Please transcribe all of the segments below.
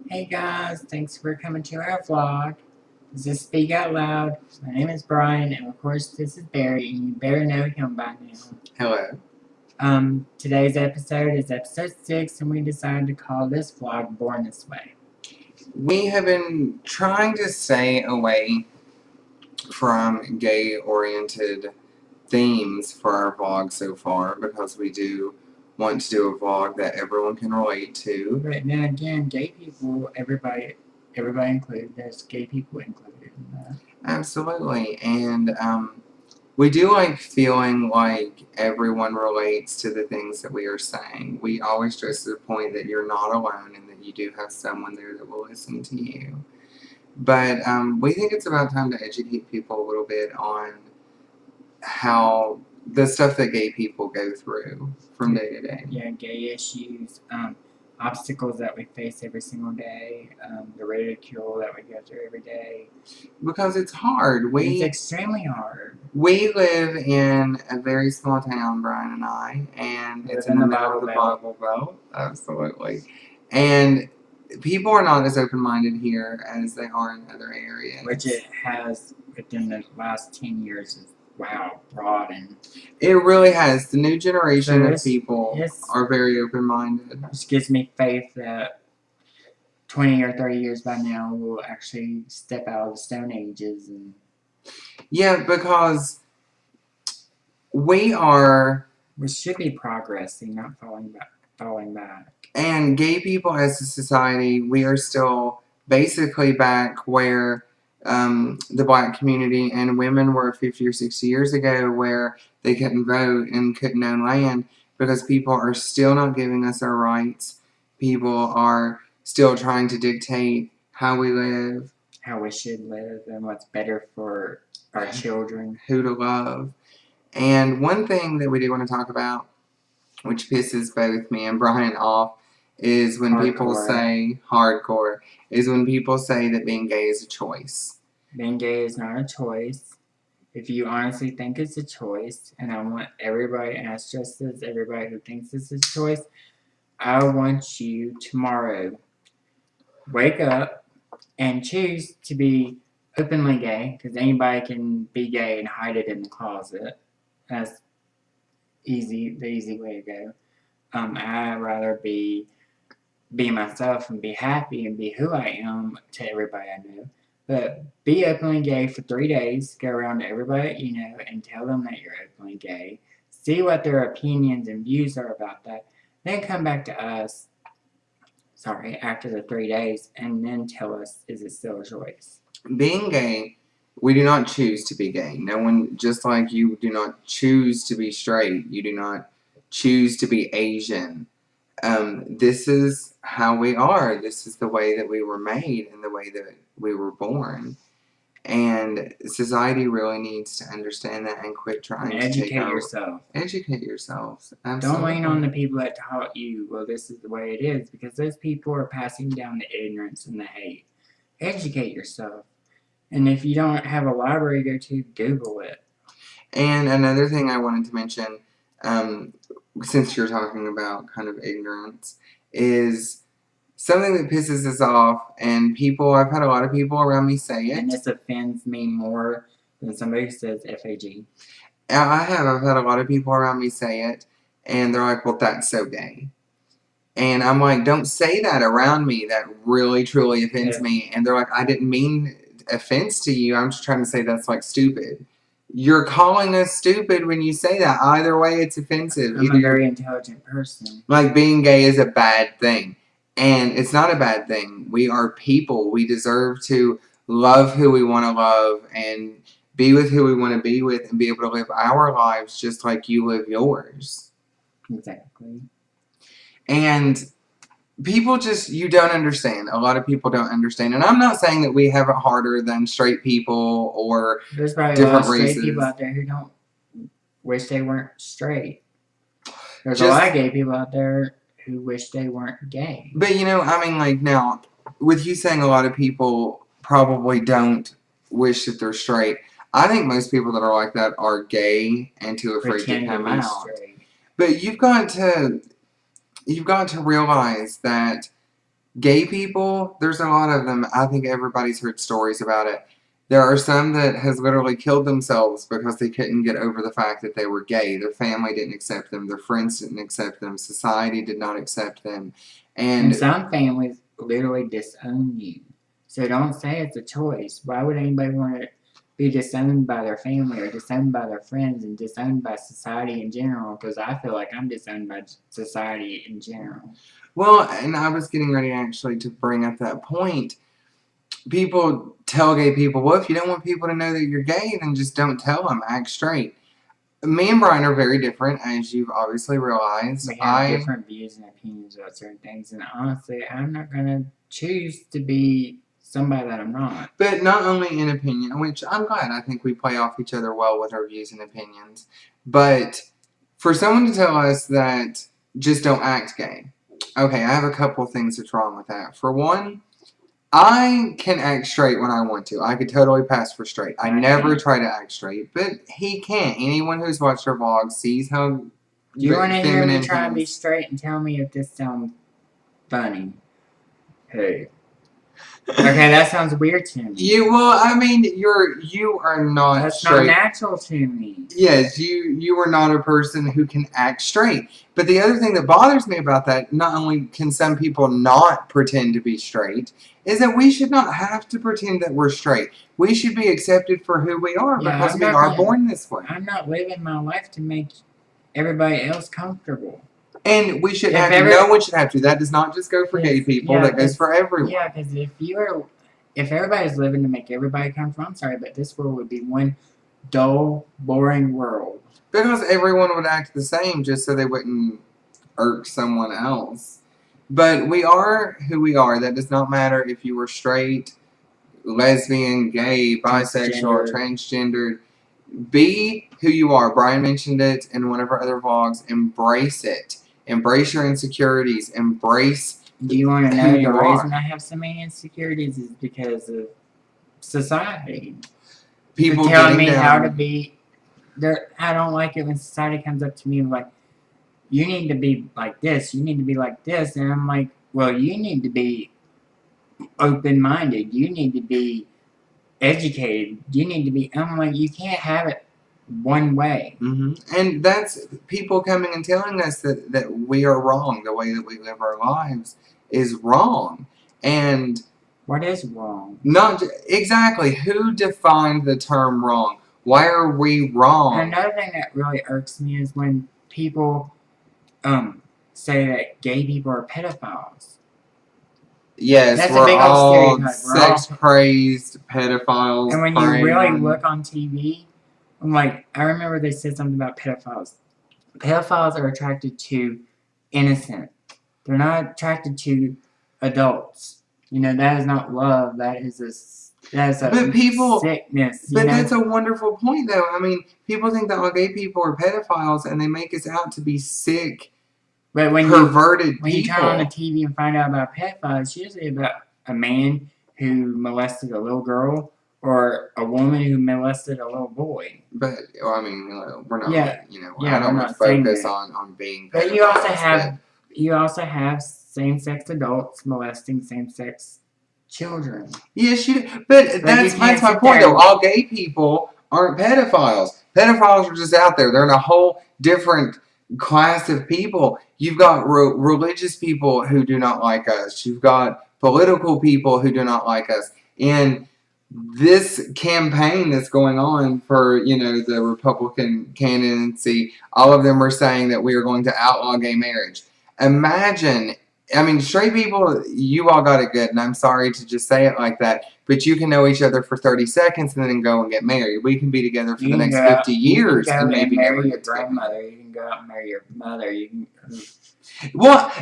Hey guys, thanks for coming to our vlog. This is Speak Out Loud. My name is Brian, and of course this is Barry, and you better know him by now. Hello. Today's episode is episode 6, and we decided to call this vlog Born This Way. We have been trying to stay away from gay-oriented themes for our vlog so far because we do want to do a vlog that everyone can relate to. But then again, gay people, everybody included, there's gay people included in that. Absolutely. And we do like feeling like everyone relates to the things that we are saying. We always stress the point that you're not alone and that you do have someone there that will listen to you. But we think it's about time to educate people a little bit on how the stuff that gay people go through from day to day. Yeah, gay issues, obstacles that we face every single day, the ridicule that we go through every day. Because it's hard. It's extremely hard. We live in a very small town, Brian and I, and it's in the middle of the Bible Belt. Absolutely. And people are not as open-minded here as they are in other areas. Which it has within the last 10 years is, wow, broadened. It really has. The new generation of people are very open-minded. Which gives me faith that 20 or 30 years by now we'll actually step out of the Stone Ages. And yeah, because we should be progressing, not falling back. And gay people as a society, we are still basically back where the black community and women were 50 or 60 years ago, where they couldn't vote and couldn't own land because people are still not giving us our rights. People are still trying to dictate how we live, how we should live, and what's better for our children, who to love. And one thing that we do want to talk about, which pisses both me and Brian off, is when people say that being gay is a choice. Being gay is not a choice. If you honestly think it's a choice, and I want everybody, and I stress this, everybody who thinks this is a choice, I want you tomorrow, wake up and choose to be openly gay, because anybody can be gay and hide it in the closet. That's the easy way to go. I'd rather be myself and be happy and be who I am to everybody I know. But be openly gay for 3 days, go around to everybody that you know and tell them that you're openly gay. See what their opinions and views are about that. Then come back to us, after the 3 days, and then tell us, is it still a choice? Being gay, we do not choose to be gay. No one, just like you do not choose to be straight, you do not choose to be Asian. This is how we are. This is the way that we were made and the way that we were born. And society really needs to understand that and quit trying to educate yourself. Educate yourselves. Absolutely. Don't lean on the people that taught you, well, this is the way it is, because those people are passing down the ignorance and the hate. Educate yourself. And if you don't have a library to go to, Google it. And another thing I wanted to mention, since you're talking about kind of ignorance, is something that pisses us off, and I've had a lot of people around me say it. And this offends me more than somebody who says FAG. I've had a lot of people around me say it, and they're like, well, that's so gay. And I'm like, don't say that around me. That really, truly offends me. And they're like, I didn't mean offense to you. I'm just trying to say that's like stupid. You're calling us stupid when you say that. Either way, it's offensive. I'm a very intelligent person. Like, being gay is a bad thing. And it's not a bad thing. We are people. We deserve to love who we want to love and be with who we want to be with and be able to live our lives just like you live yours. Exactly. And people you don't understand. A lot of people don't understand. And I'm not saying that we have it harder than straight people or there's probably a lot of straight people out there who don't wish they weren't straight. There's a lot of gay people out there who wish they weren't gay. But, now, with you saying a lot of people probably don't wish that they're straight, I think most people that are like that are gay and too afraid to come out. Straight. But you've got to realize that Gay people, there's a lot of them. I think everybody's heard stories about it. There are some that has literally killed themselves because they couldn't get over the fact that they were gay. Their family didn't accept them. Their friends didn't accept them. Society did not accept them. And And some families literally disown you. So don't say it's a choice. Why would anybody want to be disowned by their family or disowned by their friends and disowned by society in general? Because I feel like I'm disowned by society in general. well, and I was getting ready actually to bring up that point. People tell gay people, well, if you don't want people to know that you're gay, then just don't tell them. Act straight. Me and Brian are very different, as you've obviously realized. We have different views and opinions about certain things, and honestly, I'm not gonna choose to be somebody that I'm not. But not only in opinion, which I'm glad. I think we play off each other well with our views and opinions. But for someone to tell us that just don't act gay, okay, I have a couple things that's wrong with that. For one, I can act straight when I want to. I could totally pass for straight. I never try to act straight, but he can't. Anyone who's watched our vlogs sees how You want to hear me feminine try he and be is. straight and tell me if this sounds funny? Hey. Okay, that sounds weird to me. You are not That's straight. not natural to me. Yes, you are not a person who can act straight. But the other thing that bothers me about that, not only can some people not pretend to be straight, is that we should not have to pretend that we're straight. We should be accepted for who we are because we are born this way. I'm not living my life to make everybody else comfortable. And we should have to. No one should have to. That does not just go for gay people. That goes for everyone. Yeah, because if everybody's living to make everybody comfortable, I'm sorry, but this world would be one dull, boring world. Because everyone would act the same just so they wouldn't irk someone else. But we are who we are. That does not matter if you were straight, lesbian, gay, bisexual, or transgendered. Be who you are. Brian mentioned it in one of our other vlogs. Embrace it. Embrace your insecurities. Embrace. Do you want to know the reason I have so many insecurities is because of society. People telling me how to be. I don't like it when society comes up to me and like, you need to be like this. You need to be like this, and I'm like, well, you need to be open-minded. You need to be educated. You need to be. I'm like, you can't have it one way. And that's people coming and telling us that we are wrong. The way that we live our lives is wrong. And what is wrong? Not exactly. Who defined the term wrong? Why are we wrong? And another thing that really irks me is when people say that gay people are pedophiles. Yes, that's we're all sex-crazed pedophiles. And when you really look on TV, I'm like, I remember they said something about pedophiles. Pedophiles are attracted to innocent. They're not attracted to adults. You know, that is not love. That is a sickness. But that's a wonderful point, though. I mean, people think that all gay people are pedophiles, and they make us out to be sick, perverted people. When you turn on the TV and find out about pedophiles, it's usually about a man who molested a little girl or a woman who molested a little boy. But I mean, we're not. I don't want to focus on being. But you also have same-sex adults molesting same-sex children. Yes, but that's my point, though. All gay people aren't pedophiles. Pedophiles are just out there. They're in a whole different class of people. You've got religious people who do not like us. You've got political people who do not like us. And this campaign that's going on for, the Republican candidacy, all of them are saying that we are going to outlaw gay marriage. Imagine, I mean, straight people, you all got it good, and I'm sorry to just say it like that, but you can know each other for 30 seconds and then go and get married. We can be together for the next 50 years and maybe marry your grandmother. You can go out and marry your mother. Well,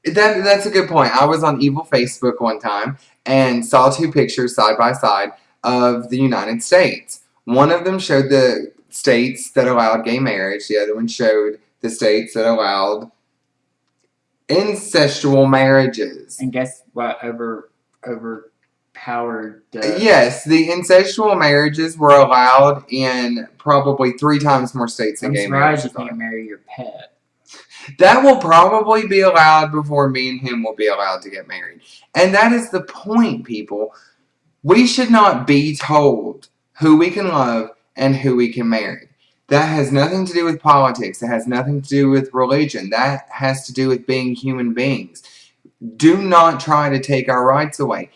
that's a good point. I was on evil Facebook one time and saw two pictures side by side of the United States. One of them showed the states that allowed gay marriage. The other one showed the states that allowed incestual marriages. And guess what? Overpowered. Yes, the incestual marriages were allowed in probably 3 times more states than gay marriages. I'm surprised you can't marry your pet. That will probably be allowed before me and him will be allowed to get married. And that is the point, people. We should not be told who we can love and who we can marry. That has nothing to do with politics. It has nothing to do with religion. That has to do with being human beings. Do not try to take our rights away.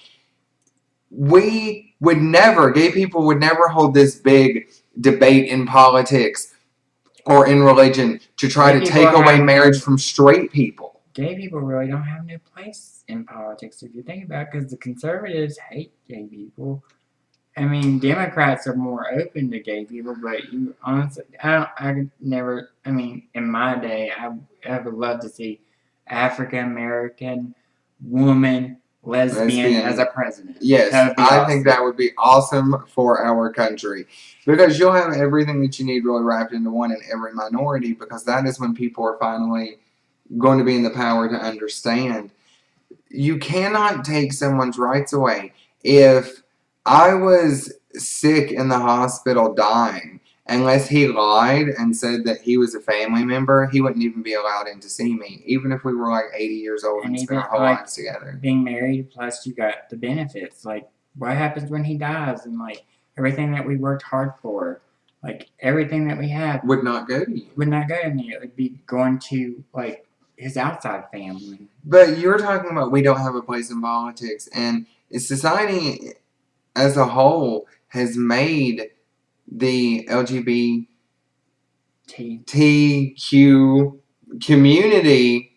Gay people would never hold this big debate in politics or in religion to try to take away marriage from straight people. Gay people really don't have no place in politics if you think about it, because the conservatives hate gay people. I mean, Democrats are more open to gay people, but you honestly, I mean, in my day, I would love to see African American woman lesbian as a president. Yes, I think that would be awesome for our country, because you'll have everything that you need really wrapped into one in every minority, because that is when people are finally going to be in the power to understand. You cannot take someone's rights away. If I was sick in the hospital dying, unless he lied and said that he was a family member, he wouldn't even be allowed in to see me, even if we were like 80 years old and spent our whole lives together. Being married, plus you got the benefits. Like, what happens when he dies, and like everything that we worked hard for, like everything that we have would not go to you. Would not go to me. It would be going to like his outside family. But you're talking about we don't have a place in politics, and society as a whole has made the LGBTQ community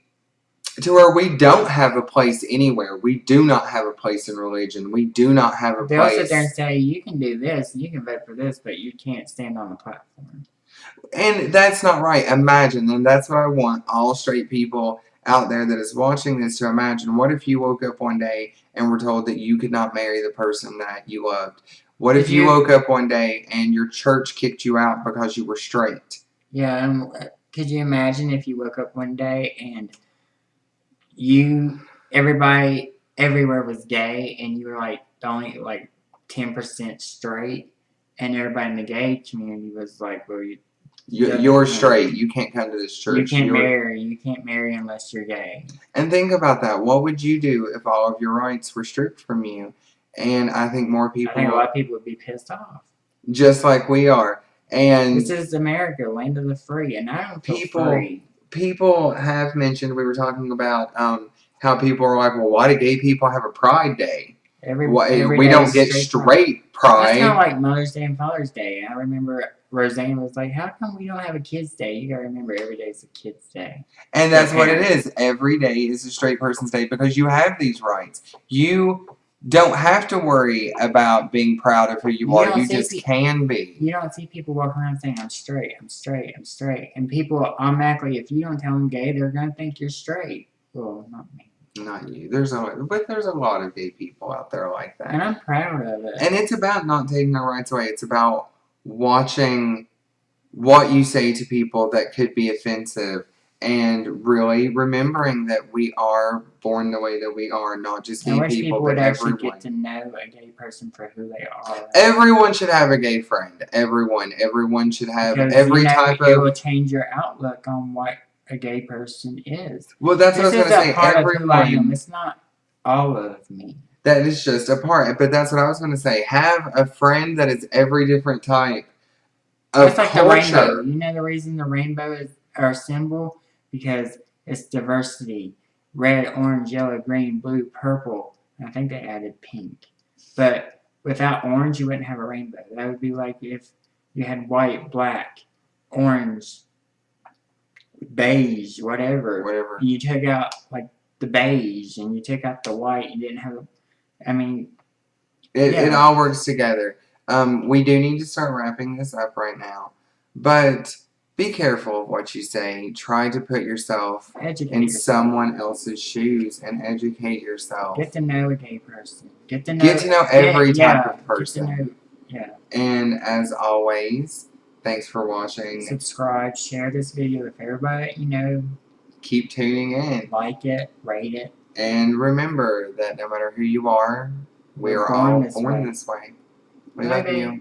to where we don't have a place anywhere. We do not have a place in religion. We do not have a place. They'll sit there and say, you can do this, you can vote for this, but you can't stand on the platform. And that's not right. Imagine, and that's what I want all straight people out there that is watching this to imagine. What if you woke up one day and were told that you could not marry the person that you loved? What if you woke up one day and your church kicked you out because you were straight? Yeah, could you imagine if you woke up one day and everybody everywhere was gay, and you were like the only like 10% straight, and everybody in the gay community was like, well, you're straight. You can't come to this church. You can't marry. You can't marry unless you're gay. And think about that. What would you do if all of your rights were stripped from you? And I think more people. I think a lot of people would be pissed off. Just like we are. And this is America, land of the free, and I don't feel free. People have mentioned, we were talking about how people are like, well, why do gay people have a Pride Day? Every we don't get straight pride. It's kind of like Mother's Day and Father's Day. I remember Roseanne was like, how come we don't have a Kids Day? You gotta remember every day is a Kids Day. And that's what it is. Every day is a straight person's day, because you have these rights. You don't have to worry about being proud of who you are. You just can be. You don't see people walking around saying, I'm straight, I'm straight, I'm straight. And people automatically, if you don't tell them gay, they're going to think you're straight. Well, not me. Not you. But there's a lot of gay people out there like that. And I'm proud of it. And it's about not taking their rights away. It's about watching what you say to people that could be offensive, and really remembering that we are born the way that we are, not just gay people, but everyone. I wish people would actually get to know a gay person for who they are. Everyone should have a gay friend. Everyone should have every type of. It will change your outlook on what a gay person is. Well, that's what I was going to say. Everyone. It's not all of me. That is just a part. But that's what I was going to say. Have a friend that is every different type of culture. Like the rainbow. You know the reason the rainbow is our symbol? Because it's diversity. Red, orange, yellow, green, blue, purple. And I think they added pink. But without orange, you wouldn't have a rainbow. That would be like if you had white, black, orange, beige, whatever. And you took out like the beige and you took out the white. You didn't have it all works together. We do need to start wrapping this up right now. But be careful of what you say. Try to put yourself in someone else's shoes and educate yourself. Get to know a gay person. Get to know every type of person. And as always, thanks for watching. Subscribe, share this video with everybody you know. Keep tuning in. Like it, rate it. And remember that no matter who you are, we are all born this way. We love you.